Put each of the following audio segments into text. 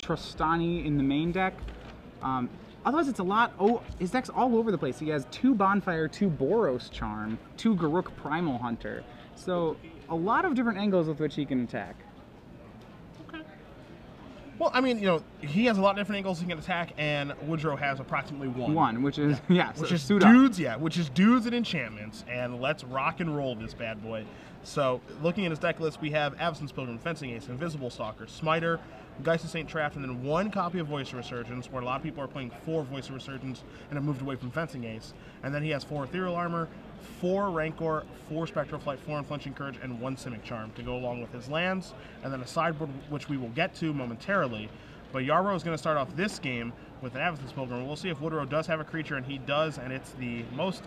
Trostani in the main deck. Otherwise, it's a lot. Oh, his deck's all over the place. He has 2 Bonfire, 2 Boros Charm, 2 Garruk Primal Hunter. So a lot of different angles with which he can attack. Okay. Well, I mean, you know, he has a lot of different angles he can attack, and Woodrow has approximately one. Which is, yeah, which so is suit dudes, up. yeah, which is dudes and enchantments, and let's rock and roll this bad boy. So, looking at his deck list, we have Avacyn's Pilgrim, Fencing Ace, Invisible Stalker, Smiter, Geist of St. Traft, and then 1 copy of Voice of Resurgence, where a lot of people are playing 4 Voice of Resurgence and have moved away from Fencing Ace. And then he has 4 Ethereal Armor, 4 Rancor, 4 Spectral Flight, 4 Unflinching Courage, and 1 Simic Charm to go along with his lands, and then a sideboard which we will get to momentarily. But Yarbrough is going to start off this game with an Avacyn's Pilgrim. We'll see if Woodrow does have a creature, and he does, and it's the most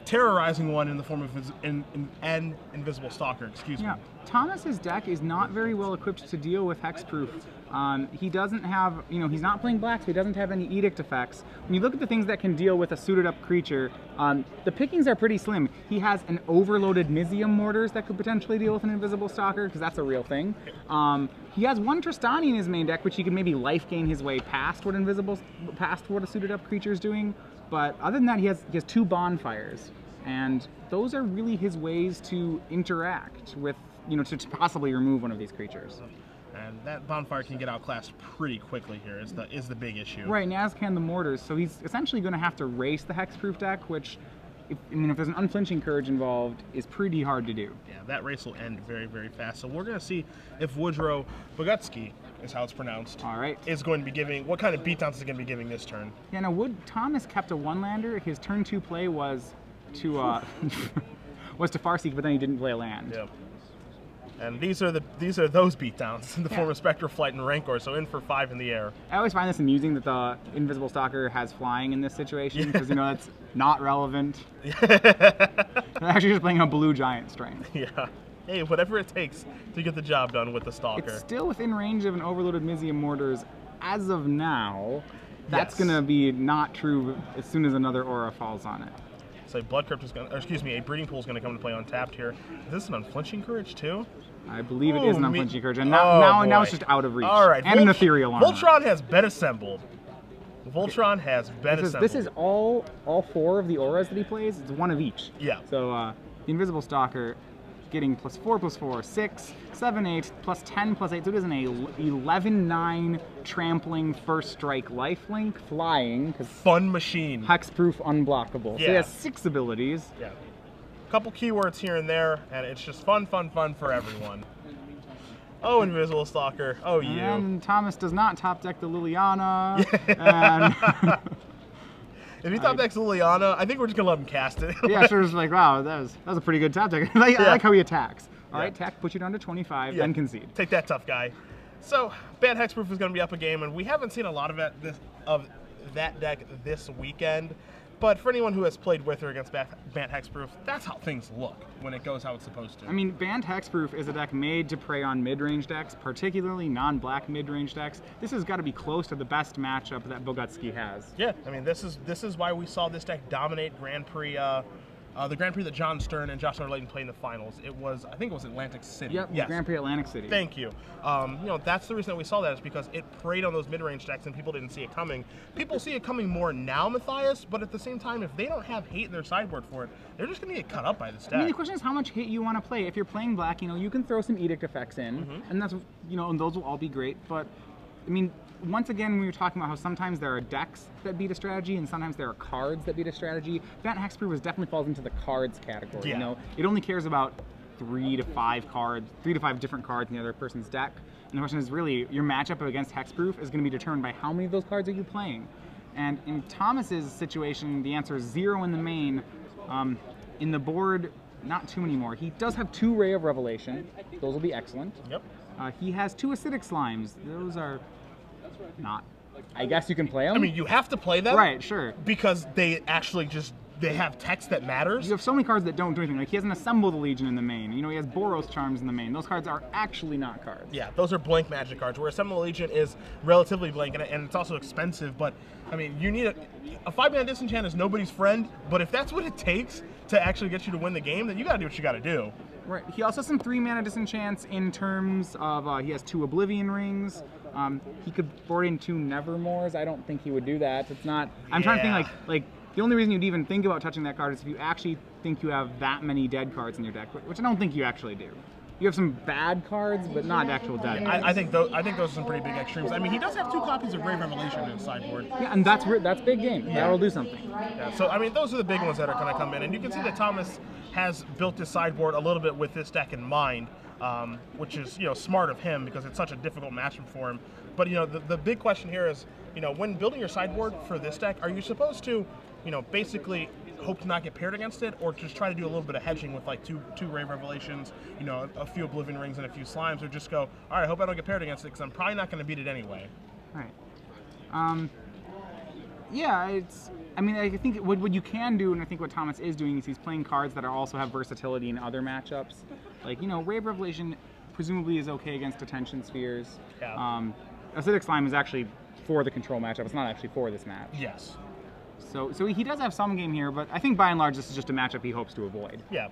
terrorizing one in the form of an Invisible Stalker, excuse me. Yeah, Thomas's deck is not very well equipped to deal with hexproof. He doesn't have, you know, he's not playing black, so he doesn't have any edict effects. When you look at the things that can deal with a suited up creature, the pickings are pretty slim. He has an overloaded Mizium Mortars that could potentially deal with an Invisible Stalker, because that's a real thing. He has 1 Trostani in his main deck, which he can maybe life gain his way past what a suited up creature is doing. But other than that, he has 2 Bonfires, and those are really his ways to interact with, you know, to possibly remove one of these creatures. And that Bonfire can get outclassed pretty quickly here is the big issue. Right, and as can the Mortars, so he's essentially going to have to race the hexproof deck, which, if there's an Unflinching Courage involved, is pretty hard to do. Yeah, that race will end very, very fast. So we're going to see if Woodrow Bogucki, is how it's pronounced, is going to be giving, what kind of beatdowns is he going to be giving this turn? Yeah, now Thomas kept a 1-lander. His turn 2 play was to was to Farseek, but then he didn't play a land. Yep. And these are those beatdowns in the form of Spectral Flight and Rancor, so in for 5 in the air. I always find this amusing that the Invisible Stalker has flying in this situation, because, you know, that's not relevant. They're actually just playing a blue giant strength. Yeah. Hey, whatever it takes to get the job done with the Stalker. It's still within range of an overloaded Mizium Mortars as of now. That's going to be not true as soon as another aura falls on it. So Blood Crypt is going to, excuse me, a Breeding Pool is going to come to play untapped here. Is this an Unflinching Courage too? I believe it is an Unflinching Courage, and now it's just out of reach. All right. And an Ethereal Armor. Voltron has been assembled. Voltron has been assembled. This is all 4 of the auras that he plays. It's 1 of each. Yeah. So the Invisible Stalker getting +4/+4, 6, 7, 8, +10, +8. So it is an 11/9 trampling, first strike, lifelink, flying. Fun machine. Hexproof, unblockable. Yeah. So he has 6 abilities. Yeah. Couple keywords here and there, and it's just fun for everyone. Oh, Invisible Stalker. Oh, you. And Thomas does not top deck the Liliana. And if he top decks Liliana, I think we're just gonna let him cast it. Yeah, sure. It's like, wow, that was a pretty good top deck. I like how he attacks. All right, attack, put you down to 25, then concede. Take that, tough guy. So, Bant Hexproof is gonna be up a game, and we haven't seen a lot of that deck this weekend. But for anyone who has played with or against Bant Hexproof, that's how things look when it goes how it's supposed to. I mean, Bant Hexproof is a deck made to prey on mid-range decks, particularly non-black mid-range decks. This has got to be close to the best matchup that Bogucki has. Yeah, I mean, this is why we saw this deck dominate Grand Prix, the Grand Prix that John Stern and Josh Layton played in the finals. I think it was Atlantic City. Yep, yes. Grand Prix Atlantic City. Thank you. You know, that's the reason that we saw that, is because it preyed on those mid-range decks and people didn't see it coming. People see it coming more now, Matthias, but at the same time, if they don't have hate in their sideboard for it, they're just going to get cut up by this deck. I mean, the question is how much hate you want to play. If you're playing black, you know, you can throw some edict effects in, and that's, you know, and those will all be great, but I mean, once again, we were talking about how sometimes there are decks that beat a strategy and sometimes there are cards that beat a strategy. Bant Hexproof definitely falls into the cards category. Yeah. You know, it only cares about 3 to 5 different cards in the other person's deck. And the question is really, your matchup against Hexproof is going to be determined by how many of those cards are you playing. And in Thomas's situation, the answer is 0 in the main. In the board, not too many more. He does have 2 Ray of Revelation. Those will be excellent. Yep. He has 2 Acidic Slimes. Those are not. I guess you can play them. I mean, you have to play them. Right, sure. Because they actually just they have text that matters. You have so many cards that don't do anything. Like, he hasn't assembled the Legion in the main. You know, he has Boros Charms in the main. Those cards are actually not cards. Yeah, those are blank Magic cards, where Assemble the Legion is relatively blank, and it's also expensive, but, I mean, you need a 5-mana disenchant is nobody's friend, but if that's what it takes to actually get you to win the game, then you gotta do what you gotta do. Right. He also has some 3-mana disenchants in terms of, he has 2 Oblivion Rings. He could board in 2 Nevermores. I don't think he would do that. It's not, I'm trying to think, like, the only reason you'd even think about touching that card is if you actually think you have that many dead cards in your deck, which I don't think you actually do. You have some bad cards, but not actual dead. I think those are some pretty big extremes. I mean, he does have 2 copies of Grave Revelation in his sideboard. Yeah, and that's big game. Yeah. That'll do something. Yeah, so I mean, those are the big ones that are going to come in, and you can see that Thomas has built his sideboard a little bit with this deck in mind, which is, you know, smart of him because it's such a difficult matchup for him. But, you know, the big question here is, you know, when building your sideboard for this deck, are you supposed to, you know, basically hope to not get paired against it, or just try to do a little bit of hedging with like two Grave Revelations, you know, a few Oblivion Rings and a few Slimes, or just go, all right, I hope I don't get paired against it because I'm probably not going to beat it anyway. Right. Yeah, it's. I mean, I think what you can do, and I think what Thomas is doing, is he's playing cards that also have versatility in other matchups. Like, you know, Grave Revelation presumably is okay against Attention Spheres. Yeah. Acidic Slime is actually for the control matchup. It's not actually for this match. Yes. So he does have some game here, but I think by and large this is just a matchup he hopes to avoid. Yeah.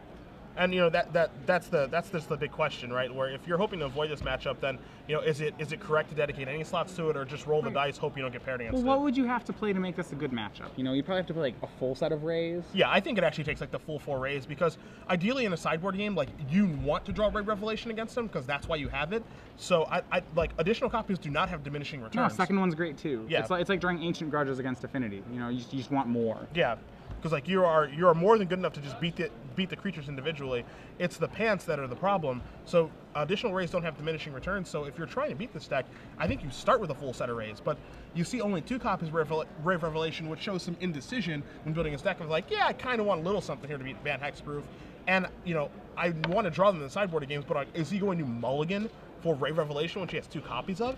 And you know that's just the big question, right? Where if you're hoping to avoid this matchup, then you know is it correct to dedicate any slots to it, or just roll the dice, hope you don't get paired against it? Well, what would you have to play to make this a good matchup? You know, you probably have to play like a full set of Rays. Yeah, I think it actually takes like the full 4 Rays, because ideally in a sideboard game, like you want to draw Red Revelation against them because that's why you have it. So I like additional copies do not have diminishing returns. No, second one's great too. Yeah. It's like drawing Ancient Grudges against Affinity. You know, you just want more. Yeah. Because like you are more than good enough to just beat the creatures individually. It's the pants that are the problem. So additional Rays don't have diminishing returns. So if you're trying to beat this deck, I think you start with a full set of Rays. But you see only 2 copies of Grave Revelation, which shows some indecision when building his deck of like, yeah, I kind of want a little something here to beat Van Hexproof. And you know, I want to draw them in the sideboard games, but is he going to mulligan for Grave Revelation when she has 2 copies of?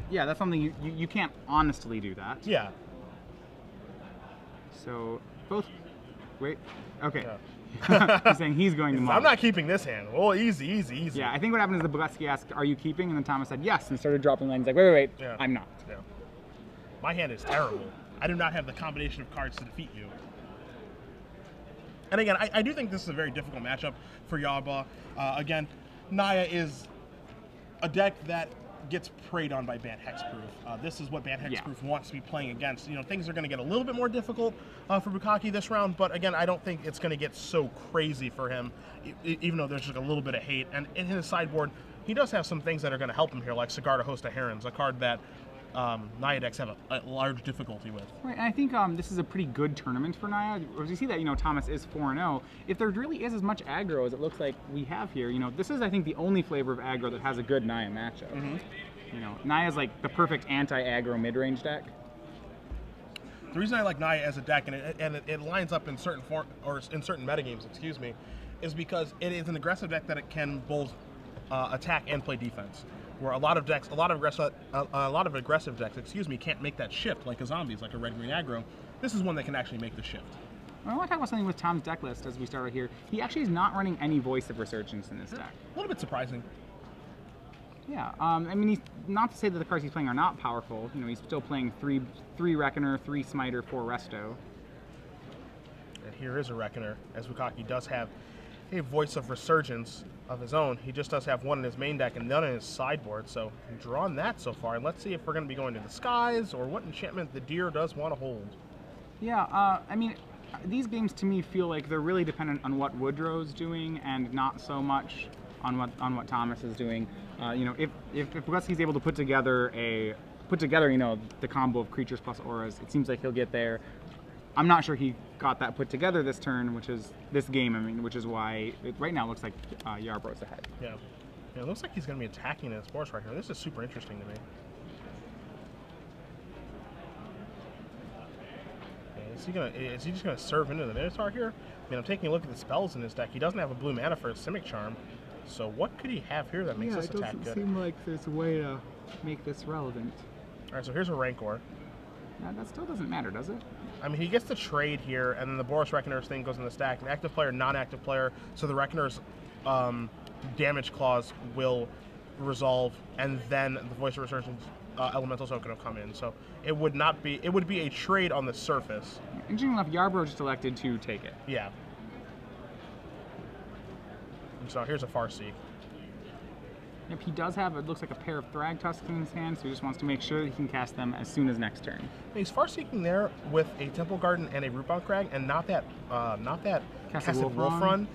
Yeah, that's something you can't honestly do that. Yeah. So both. Wait. Okay. Yeah. He's saying he's going to mulligan. I'm not keeping this hand. Well, easy. Yeah, I think what happened is the Bogucki asked, "Are you keeping?" And then Thomas said yes, and started dropping lines. Like, wait, yeah. I'm not. Yeah. My hand is terrible. I do not have the combination of cards to defeat you. And again, I do think this is a very difficult matchup for Yarbrough. Again, Naya is a deck that gets preyed on by Bant Hexproof. This is what Bant Hexproof wants to be playing against. You know, things are going to get a little bit more difficult for Bogucki this round, but again, I don't think it's going to get so crazy for him, even though there's just a little bit of hate. And in his sideboard, he does have some things that are going to help him here, like Cigar to Host of Herons, a card that Naya decks have a large difficulty with. Right, and I think this is a pretty good tournament for Naya. As you see that, you know, Thomas is 4-0. If there really is as much aggro as it looks like we have here, you know, this is, I think, the only flavor of aggro that has a good Naya matchup. Mm-hmm. You know, Naya's like the perfect anti-aggro mid-range deck. The reason I like Naya as a deck, and it lines up in certain certain metagames, excuse me, is because it is an aggressive deck that it can both attack and play defense. Where a lot of aggressive decks, can't make that shift like a zombies, like a red-green aggro. This is one that can actually make the shift. I want to talk about something with Tom's deck list as we start right here. He actually is not running any Voice of Resurgence in this deck. A little bit surprising. Yeah, I mean, he's not to say that the cards he's playing are not powerful. You know, he's still playing 3 Reckoner, 3 Smiter, 4 Resto. And here is a Reckoner, as Bogucki does have a Voice of Resurgence of his own. He just does have 1 in his main deck and none in his sideboard, so I'm drawing that so far. And let's see if we're going to be going to the skies or what enchantment the deer does want to hold. Yeah, I mean, these games to me feel like they're really dependent on what Woodrow's doing and not so much on what Thomas is doing. You know, if Bogucki's able to put together you know, the combo of creatures plus auras, it seems like he'll get there. I'm not sure he got that put together this turn, which is this game. I mean, which is why it right now looks like Yarbrough's ahead. Yeah, it looks like he's going to be attacking in his force right here. This is super interesting to me. Is he just gonna serve into the Minotaur here? I mean, I'm taking a look at the spells in his deck. He doesn't have a blue mana for his Simic Charm. So what could he have here that makes this attack good? It doesn't seem like there's a way to make this relevant. All right, so here's a Rancor. That still doesn't matter, does it? I mean, he gets to trade here, and then the Boros Reckoner's thing goes in the stack. An active player, non-active player, so the Reckoner's damage clause will resolve, and then the Voice of Resurgence Elemental token will come in. So it would not be. It would be a trade on the surface. Interesting enough, Yarbrough just elected to take it. Yeah. And so here's a Farseek. Yep, he does have, it looks like a pair of Thrag Tusks in his hand, so he just wants to make sure that he can cast them as soon as next turn. He's Farseeking there with a Temple Garden and a Rootbound Crag, and not that Casted Wolf Run.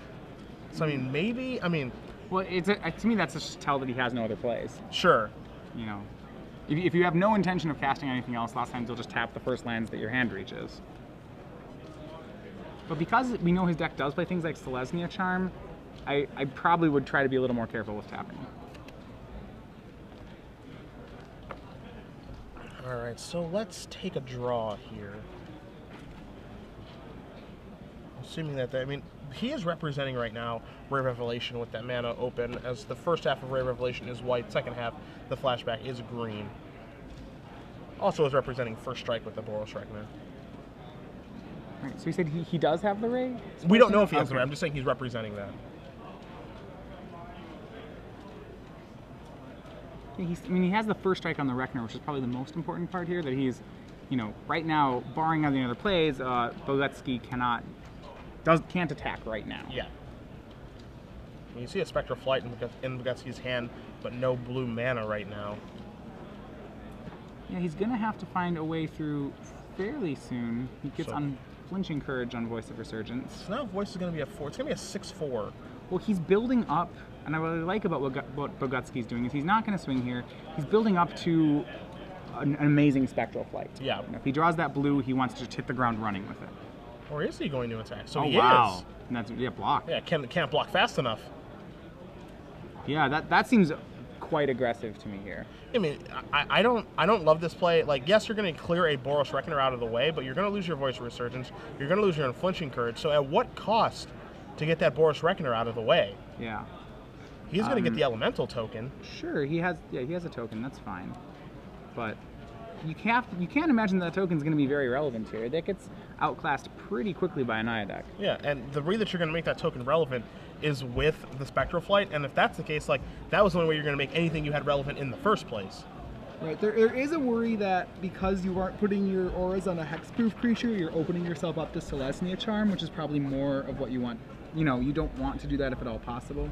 So I mean, maybe, I mean... Well, to me that's just a tell that he has no other plays. Sure. You know, if you have no intention of casting anything else, lots of times you'll just tap the first lands that your hand reaches. But because we know his deck does play things like Selesnya Charm, I probably would try to be a little more careful with tapping. Alright, so let's take a draw here. Assuming that, I mean, he is representing right now Ray Revelation with that mana open, as the first half of Ray Revelation is white, second half, the flashback is green. Also is representing First Strike with the Boros Reckoner. Right, so he said he does have the Ray? We don't know if he has the Ray, I'm just saying he's representing that. I mean, he has the First Strike on the Reckoner, which is probably the most important part here, that he's, you know, right now, barring any other plays, Bogucki can't attack right now. Yeah. You see a Spectral Flight in Bogucki's hand, but no blue mana right now. Yeah, he's going to have to find a way through fairly soon. He gets Unflinching Courage on Voice of Resurgence. So now Voice is going to be a 4. It's going to be a 6/4. Well, he's building up, and I really like about what Bogucki's doing is he's not going to swing here. He's building up to an amazing Spectral Flight. Yeah. You know, if he draws that blue, he wants to just hit the ground running with it. Or is he going to attack? So he is. And that's block. Yeah, can't block fast enough. Yeah, that seems quite aggressive to me here. I mean, I don't love this play. Like, yes, you're going to clear a Boros Reckoner out of the way, but you're going to lose your Voice of Resurgence. You're going to lose your Unflinching Courage. So at what cost to get that Boros Reckoner out of the way? Yeah. He's going to get the Elemental token. Sure, he has a token. That's fine. But you can't imagine that token's going to be very relevant here. That gets outclassed pretty quickly by an Aya deck. Yeah, and the way that you're going to make that token relevant is with the Spectral Flight, and if that's the case, like, that was the only way you're going to make anything you had relevant in the first place. Right, there is a worry that because you aren't putting your auras on a hexproof creature, you're opening yourself up to Selesnya Charm, which is probably more of what you want. You know, you don't want to do that if at all possible.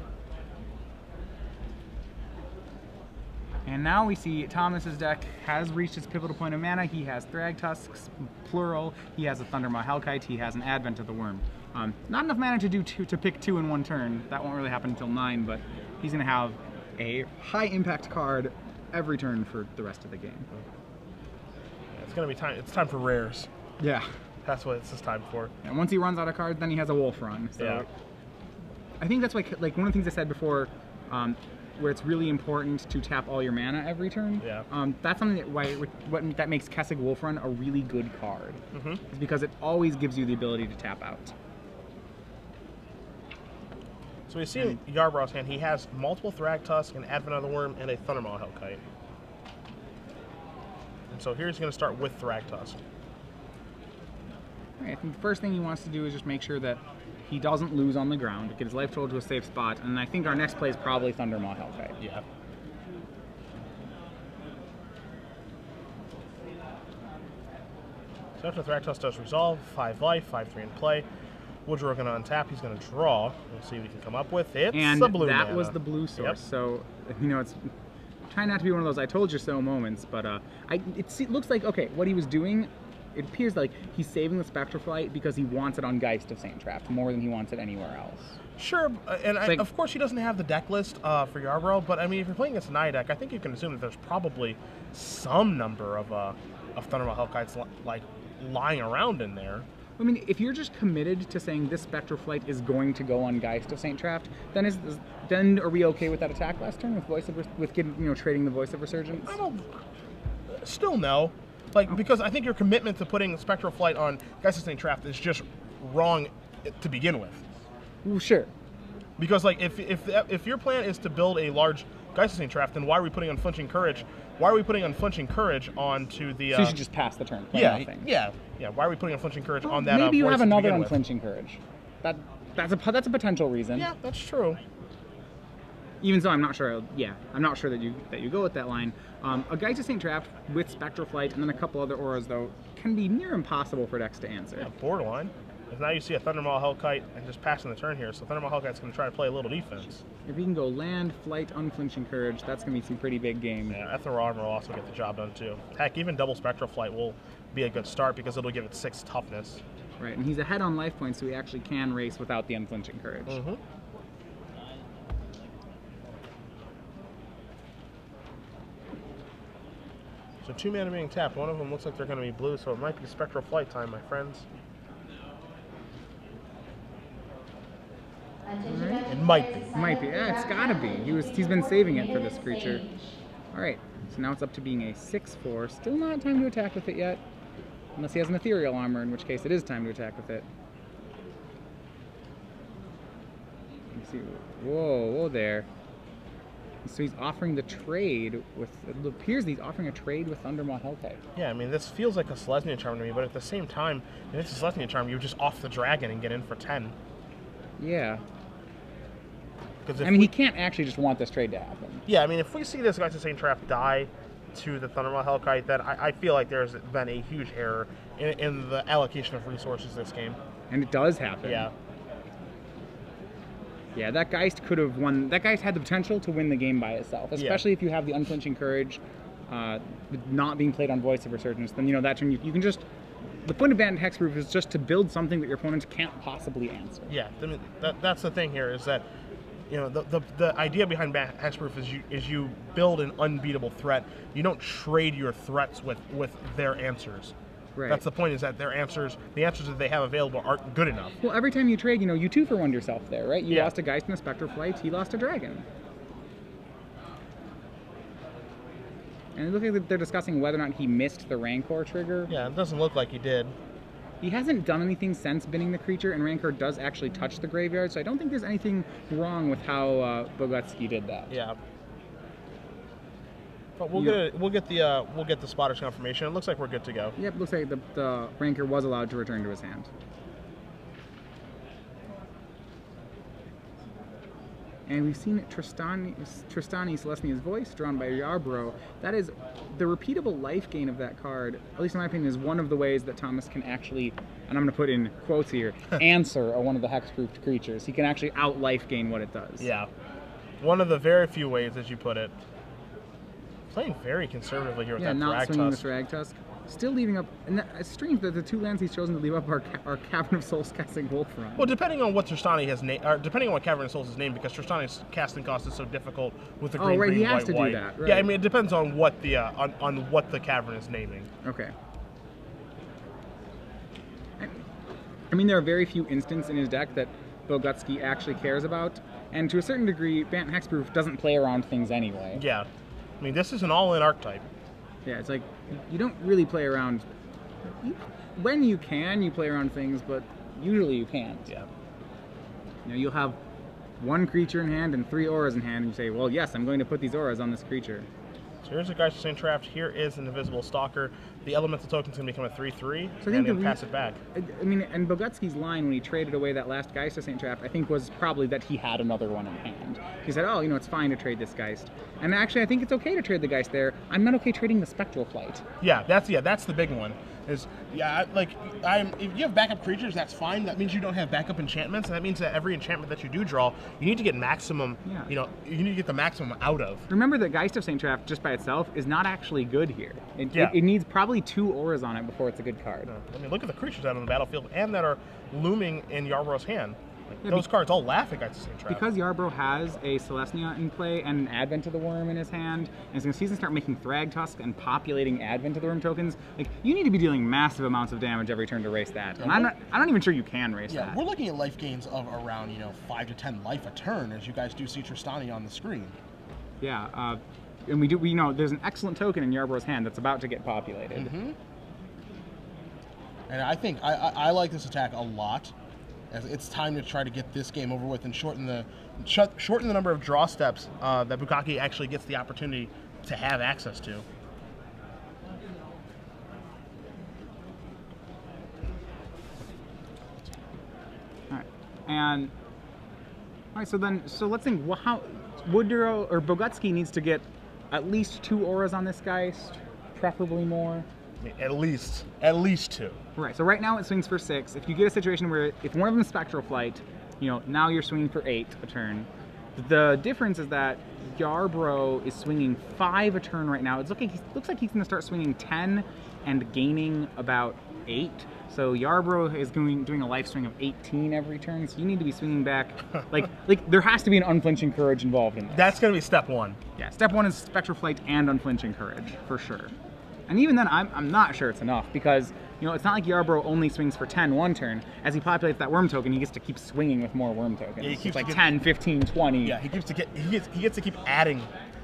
And now we see Thomas's deck has reached its pivotal point of mana. He has Thrag Tusks, plural. He has a Thundermaw Hellkite. He has an Advent of the Worm. Not enough mana to pick 2 in one turn. That won't really happen until 9, but he's going to have a high impact card every turn for the rest of the game. Yeah, it's going to be time. It's time for rares. Yeah. That's what it's time for. And once he runs out of cards, then he has a Wolf Run. So yeah. I think that's why, like, one of the things I said before, where it's really important to tap all your mana every turn. Yeah. That's something that makes Kessig Wolf Run a really good card. Mm-hmm. Is because it always gives you the ability to tap out. So we see in Yarbrough's hand, he has multiple Thrag Tusk, an Advent of the Worm, and a Thundermaw Hellkite. And so here he's going to start with Thrag Tusk. Right, I think the first thing he wants to do is just make sure that he doesn't lose on the ground, get his life total to a safe spot, and I think our next play is probably Thundermaw Hellkite. Yeah. So after Thrag Tusk does resolve, 5 life, 5/3 in play. Woodrow going to untap. He's going to draw. We'll see what we can come up with. It's and the blue that mana. Was the blue source. Yep. So, you know, it's trying not to be one of those "I told you so" moments, but it looks like what he was doing. It appears like he's saving the Spectral Flight because he wants it on Geist of Saint Trapped more than he wants it anywhere else. Sure, and of course he doesn't have the deck list for Yarbrough, but I mean, if you're playing against an Aya deck, I think you can assume that there's probably some number of Thundermaw Hellkites like lying around in there. I mean, if you're just committed to saying this Spectral Flight is going to go on Geist of Saint Trapped, then are we okay with that attack last turn with trading the Voice of Resurgence? I don't. Still no, like because I think your commitment to putting Spectral Flight on Geist of Saint Trapped is just wrong to begin with. Well, sure. Because like if your plan is to build a large Geist Trapped, then why are we putting Unflinching Courage? Why are we putting Unflinching Courage onto the? So you should just pass the turn. Play Yeah, nothing. yeah. Why are we putting Unflinching Courage on that? Maybe you voice have to another begin with? Unflinching Courage. That's a potential reason. Yeah, that's true. Even so, I'm not sure. Yeah, I'm not sure that you go with that line. A Geist Trapped with Spectral Flight and then a couple other auras though can be near impossible for decks to answer. Yeah, borderline. Because now you see a Thundermaw Hellkite and just passing the turn here, so Thundermaw Hellkite's going to try to play a little defense. If you can go Land, Flight, Unflinching Courage, that's going to be some pretty big game. Yeah, Ethereal Armor will also get the job done too. Heck, even double Spectral Flight will be a good start because it'll give it 6 toughness. Right, and he's ahead on life points, so he actually can race without the Unflinching Courage. Mm-hmm. So 2 mana being tapped. One of them looks like they're going to be blue, so it might be Spectral Flight time, my friends. It might be. Might be. Yeah, it's gotta be. He's been saving it for this creature. Alright, so now it's up to being a 6/4. Still not time to attack with it yet. Unless he has an Ethereal Armor, in which case it is time to attack with it. Let's see. Whoa there. So he's offering the trade with, it appears he's offering a trade with Thundermaw Hellkite. Yeah, I mean, this feels like a Selesnya Charm to me, but at the same time, if it's a Selesnya Charm, you just off the dragon and get in for 10. Yeah. Because I mean, he can't actually just want this trade to happen. Yeah, I mean, if we see this Geist Trap die to the Thundermaw Hellkite, then I feel like there's been a huge error in the allocation of resources this game. And it does happen. Yeah. Yeah, that Geist could have won. That Geist had the potential to win the game by itself, especially if you have the Unflinching Courage not being played on Voice of Resurgence. Then, that turn you can just... The point of Banned Hexproof is just to build something that your opponent can't possibly answer. Yeah, I mean, that's the thing here is that, the idea behind Banned Hexproof is you build an unbeatable threat. You don't trade your threats with their answers. Right. That's the point, is that the answers that they have available aren't good enough. Well, every time you trade, you 2-for-1 yourself there, right? You Yeah. lost a Geist and a Spectral Flight, he lost a Dragon. And it looks like they're discussing whether or not he missed the Rancor trigger. Yeah, it doesn't look like he did. He hasn't done anything since binning the creature, and Rancor does actually touch the graveyard, so I don't think there's anything wrong with how Bogucki did that. Yeah. But we'll get the spotter's confirmation. It looks like we're good to go. Yep, looks like the Rancor was allowed to return to his hand. And we've seen Tristani Selesnya's Voice, drawn by Yarbrough. That is, the repeatable life gain of that card, at least in my opinion, is one of the ways that Thomas can actually, and I'm going to put in quotes here, answer one of the hexproofed creatures. He can actually out-life gain what it does. Yeah. One of the very few ways, as you put it. Playing very conservatively here with that not Thrag swinging Tusk. the Thrag Tusk. Still leaving up, and it's strange that the 2 lands he's chosen to leave up are Cavern of Souls casting Wolfrun. Well, depending on what Tristani has named, or depending on what Cavern of Souls is named, because Tristani's casting cost is so difficult with the green, right, green, he has white, to white. do that, right. Yeah, I mean, it depends on what the on what the Cavern is naming. Okay. I mean, there are very few instances in his deck that Bogucki actually cares about, and to a certain degree, Bant Hexproof doesn't play around things anyway. Yeah. I mean, this is an all-in archetype. Yeah, it's like, you don't really play around... When you can, you play around things, but usually you can't. Yeah. You'll have 1 creature in hand and 3 auras in hand, and you say, well, yes, I'm going to put these auras on this creature. So here's a Geist Trapped. Here is an Invisible Stalker. The elemental token's going to become a 3/3, and he'll pass it back. I mean, and Bogucki's line when he traded away that last Geist to St. Trapped, I think was probably that he had another one in hand. He said, oh, it's fine to trade this Geist. And actually, I think it's okay to trade the Geist there. I'm not okay trading the Spectral Flight. Yeah, that's the big one. If you have backup creatures, that's fine. That means you don't have backup enchantments, and that means that every enchantment that you do draw, you need to get maximum. Yeah. You need to get the maximum out of. Remember that Geist of St. Trapped just by itself is not actually good here. It needs probably 2 auras on it before it's a good card. I mean, look at the creatures out on the battlefield and that are looming in Yarbrough's hand. Those cards all laugh at Geist of St. Trapped. Because Yarbrough has a Selesnya in play and an Advent of the Worm in his hand, and he's going to start making Thrag Tusk and populating Advent of the Worm tokens, you need to be dealing massive amounts of damage every turn to race that. And I'm not even sure you can race that. Yeah, we're looking at life gains of around 5 to 10 life a turn, as you guys do see Tristani on the screen. Yeah, and we know there's an excellent token in Yarbrough's hand that's about to get populated. Mm-hmm. And I think I like this attack a lot. as it's time to try to get this game over with and shorten the number of draw steps that Bogucki actually gets the opportunity to have access to. All right, and all right. So let's think. How Woodrow or Bogucki needs to get at least 2 auras on this Geist, preferably more. At least 2. Right. So right now it swings for 6. If you get a situation where if one of them is Spectral Flight, now you're swinging for 8 a turn. The difference is that Yarbrough is swinging 5 a turn right now. Looks like he's going to start swinging 10 and gaining about 8. So Yarbrough is doing a life swing of 18 every turn. So you need to be swinging back. like there has to be an unflinching courage involved in this. That's going to be step 1. Yeah. Step 1 is Spectral Flight and unflinching courage for sure. And even then, I'm not sure it's enough because, it's not like Yarbrough only swings for 10 one turn. As he populates that worm token, he gets to keep swinging with more worm tokens. Yeah, he keeps like 10, 15, 20. Yeah, he gets to keep adding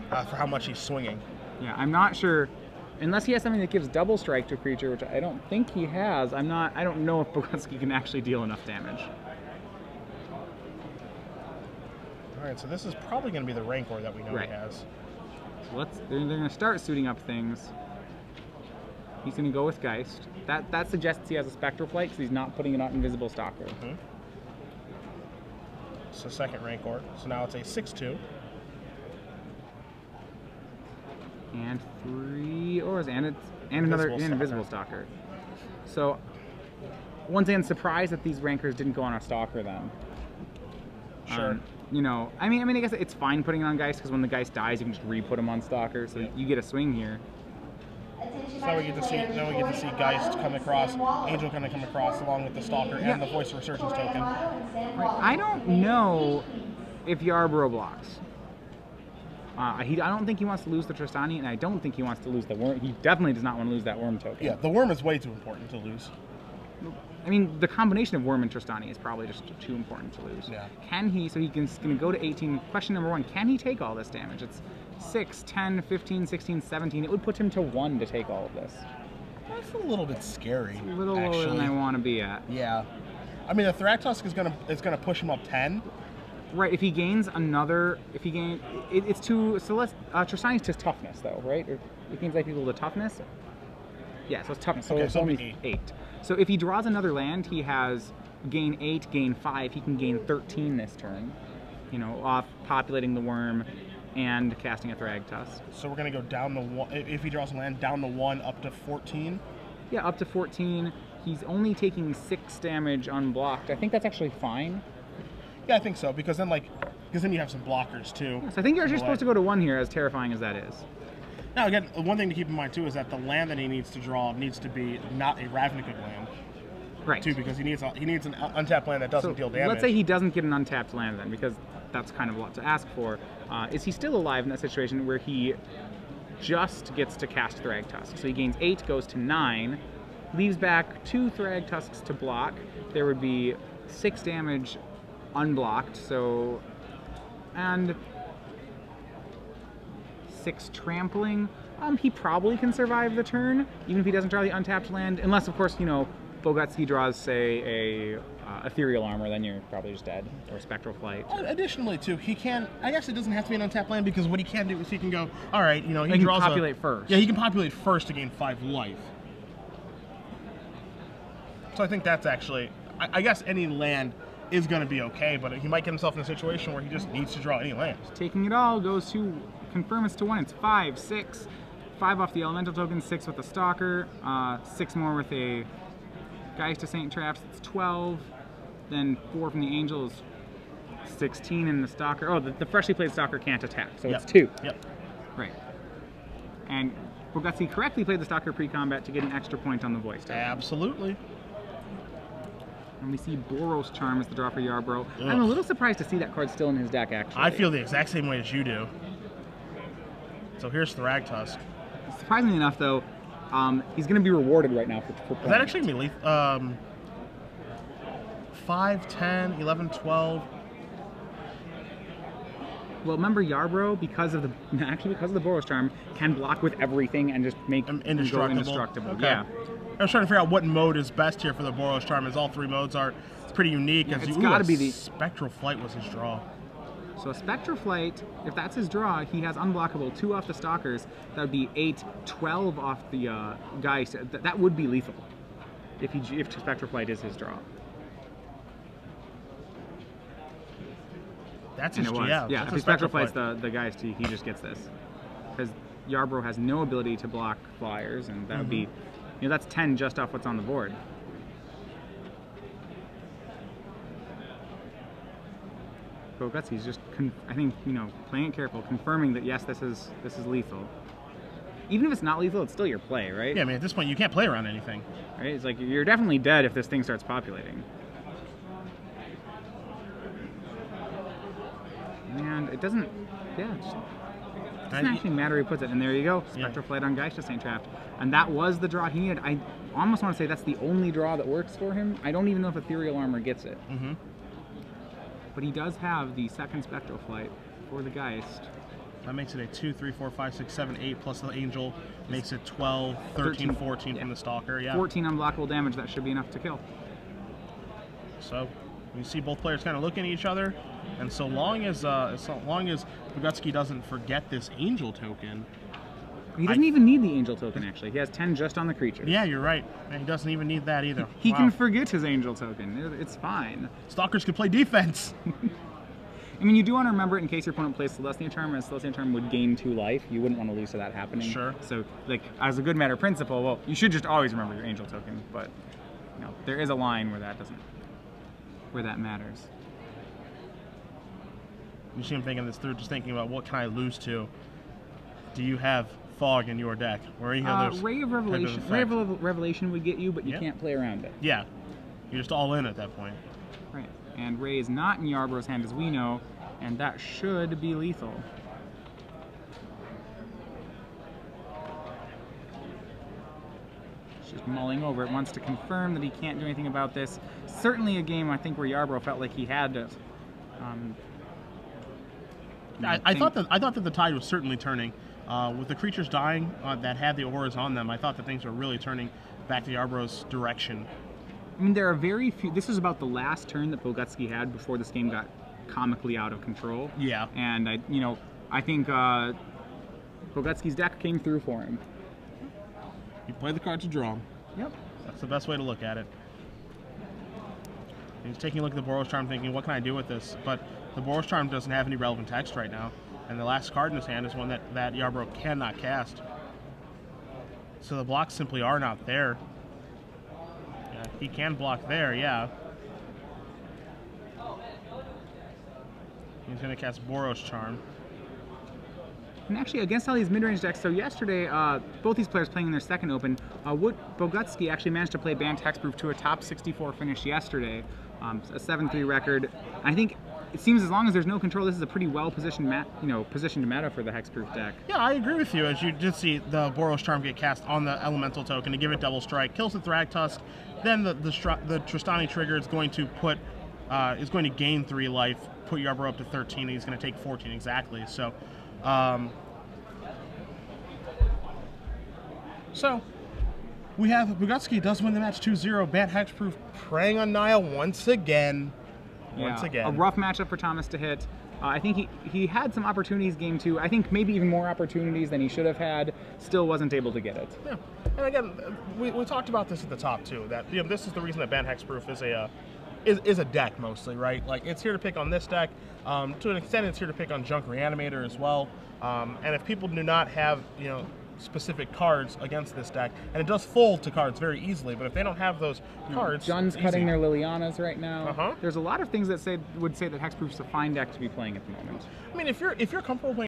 for how much he's swinging. Yeah, I'm not sure, unless he has something that gives double strike to a creature, which I don't think he has. I don't know if Bogucki can actually deal enough damage. All right, so this is probably going to be the Rancor that we know Right. he has. So they're going to start suiting up things. He's going to go with Geist. That suggests he has a Spectral Flight because he's not putting it on Invisible Stalker. Mm-hmm. So second Rancor. So now it's a 6/2. And 3 auras, and another Invisible Stalker. So once again, surprised that these Rancors didn't go on a Stalker then. Sure. I mean, I guess it's fine putting it on Geist because when the Geist dies, you can just re-put him on Stalker, so you get a swing here. So now we get to see Geist come across, Angel kind of come across along with the Stalker and the Voice of Resurgence token. Right. I don't know if Yarbrough blocks. I don't think he wants to lose the Tristani, and I don't think he wants to lose the Worm. He definitely does not want to lose that Worm token. Yeah, the Worm is way too important to lose. I mean, the combination of Worm and Tristani is probably just too important to lose. Yeah. Can he, so he's going to go to 18. Question number 1, can he take all this damage? It's 6, 10, 15, 16, 17. It would put him to 1 to take all of this. That's a little bit scary. A little lower than I want to be at. Yeah. I mean, the Thragtusk is gonna push him up 10. Right, if he gains another, it's too, so let's, Tristani's to toughness though, right? Or it gains life equal to toughness? Yeah, so it's toughness, so Okay, it's so only 8. So if he draws another land, he has gain 8, gain 5, he can gain 13 this turn, off populating the worm and casting a Thragtusk. So we're gonna go down the 1, if he draws a land, down the 1 up to 14? Yeah, up to 14. He's only taking 6 damage unblocked. I think that's actually fine. Yeah, I think so, because then you have some blockers too. So I think you're actually supposed to go to 1 here, as terrifying as that is. Now again, one thing to keep in mind too is that the land that he needs to draw needs to be not a Ravnica land. Right. Too, because he needs an untapped land that doesn't deal damage. Let's say he doesn't get an untapped land then, because that's kind of a lot to ask for. Is he still alive in that situation where he just gets to cast Thragtusk? So he gains 8, goes to 9, leaves back 2 Thragtusks to block. There would be 6 damage unblocked, so, and 6 trampling. He probably can survive the turn, even if he doesn't draw the untapped land, unless, of course, Bogucki draws, say, a ethereal armor, then you're probably just dead, or spectral flight. Additionally, too, he can. I guess it doesn't have to be an untapped land because what he can do is he can go. All right, he can draws populate first. Yeah, he can populate first to gain 5 life. So I think that's actually. I guess any land is going to be okay, but he might get himself in a situation where he just needs to draw any land. Taking it all goes to confirm it's to 1. It's 5, 6, 5 off the elemental token, 6 with the stalker, 6 more with a Geist of Saint Traps. It's 12. Then 4 from the angels, 16 in the stalker. Oh, the freshly played stalker can't attack, so it's 2. Yep. Right. And Bogucki correctly played the stalker pre-combat to get an extra point on the voice token. Absolutely. And we see Boros Charm as the draw for Yarbrough. Ugh. I'm a little surprised to see that card still in his deck, actually. I feel the exact same way as you do. So here's Thragtusk. Surprisingly enough, though, he's going to be rewarded right now for Is that actually going to be lethal? 5, 10, 11, 12. Well, remember Yarbrough, because of the Boros Charm, can block with everything and just make him go indestructible. Okay. Yeah. I was trying to figure out what mode is best here for the Boros Charm, as all 3 modes are pretty unique. Yeah, as it's you- gotta ooh, be the- Spectral Flight was his draw. So a Spectral Flight, if that's his draw, he has unblockable 2 off the Stalkers. That would be 8, 12 off the Geist. That would be lethal if Spectral Flight is his draw. That's And his it was. yeah. Yeah, that's if a he Spectral Flight. Flight's the Geist, he just gets this. Because Yarbrough has no ability to block flyers, and that would be, that's 10 just off what's on the board. Bogucki's just, I think, playing it careful, confirming that yes, this is lethal. Even if it's not lethal, it's still your play, right? Yeah, I mean, at this point, you can't play around anything. Right? It's like you're definitely dead if this thing starts populating. And it doesn't, it doesn't actually matter who puts it. And there you go, Spectral Flight on Geist Saint Trapped. And that was the draw he needed. I almost want to say that's the only draw that works for him. I don't even know if Ethereal Armor gets it. But he does have the second Spectral Flight for the Geist. That makes it a 2, 3, 4, 5, 6, 7, 8 plus the Angel makes it 12, 13, 14 from the Stalker. Yeah. 14 unblockable damage, that should be enough to kill. So you see both players kind of looking at each other, and so long as Bogucki doesn't forget this Angel token. He doesn't even need the Angel token, actually. He has 10 just on the creature. Yeah, you're right. And he doesn't even need that either. He can forget his Angel token. It's fine. Stalkers can play defense. I mean, you do want to remember it in case your opponent plays Celestial Charm, and Celestial Charm would gain 2 life. You wouldn't want to lose to that happening. Sure. So, like, as a good matter of principle, well, you should just always remember your Angel token, but, there is a line where that matters. You see him thinking this through, just thinking about what can I lose to. Do you have Fog in your deck? Or any other Ray of Revelation. Ray of Revelation would get you, but you can't play around it. Yeah. You're just all in at that point. Right. And Ray is not in Yarbrough's hand, as we know, and that should be lethal. It's just mulling over it, wants to confirm that he can't do anything about this. Certainly a game, I think, where Yarbrough felt like he had to. I thought that the tide was certainly turning. With the creatures dying that had the auras on them, I thought that things were really turning back to Yarbrough's direction. I mean, there are very few. This is about the last turn that Bogucki had before this game got comically out of control. Yeah. And I think Bogucki's deck came through for him. You play the card to draw. Yep. That's the best way to look at it. He's taking a look at the Boros Charm, thinking, what can I do with this? But the Boros Charm doesn't have any relevant text right now. And the last card in his hand is one that Yarbrough cannot cast. So the blocks simply are not there. Yeah, he can block there, yeah. He's going to cast Boros Charm. And actually, against all these mid-range decks, so yesterday, both these players playing in their second open, Bogucki actually managed to play banned hexproof to a top 64 finish yesterday, a 7-3 record. I think it seems as long as there's no control, this is a pretty well-positioned positioned meta for the hexproof deck. Yeah, I agree with you. As you did see the Boros Charm get cast on the Elemental token to give it double strike, kills the Thragtusk. Then the Tristani trigger is going to gain 3 life, put Yarbrough up to 13, and he's going to take 14 exactly. So. So, we have Bogucki does win the match 2-0. Banned hexproof preying on Nile once again. A rough matchup for Thomas to hit. I think he had some opportunities game 2. I think maybe even more opportunities than he should have had. Still wasn't able to get it. Yeah, and again, we talked about this at the top too. That this is the reason that banned hexproof is a deck mostly, right? Like it's here to pick on this deck. To an extent, it's here to pick on Junk Reanimator as well. And if people do not have specific cards against this deck, and it does fold to cards very easily, but if they don't have those cards, John's cutting their Lilianas right now. Uh-huh. There's a lot of things that would say that hexproof's a fine deck to be playing at the moment. I mean, if you're comfortable playing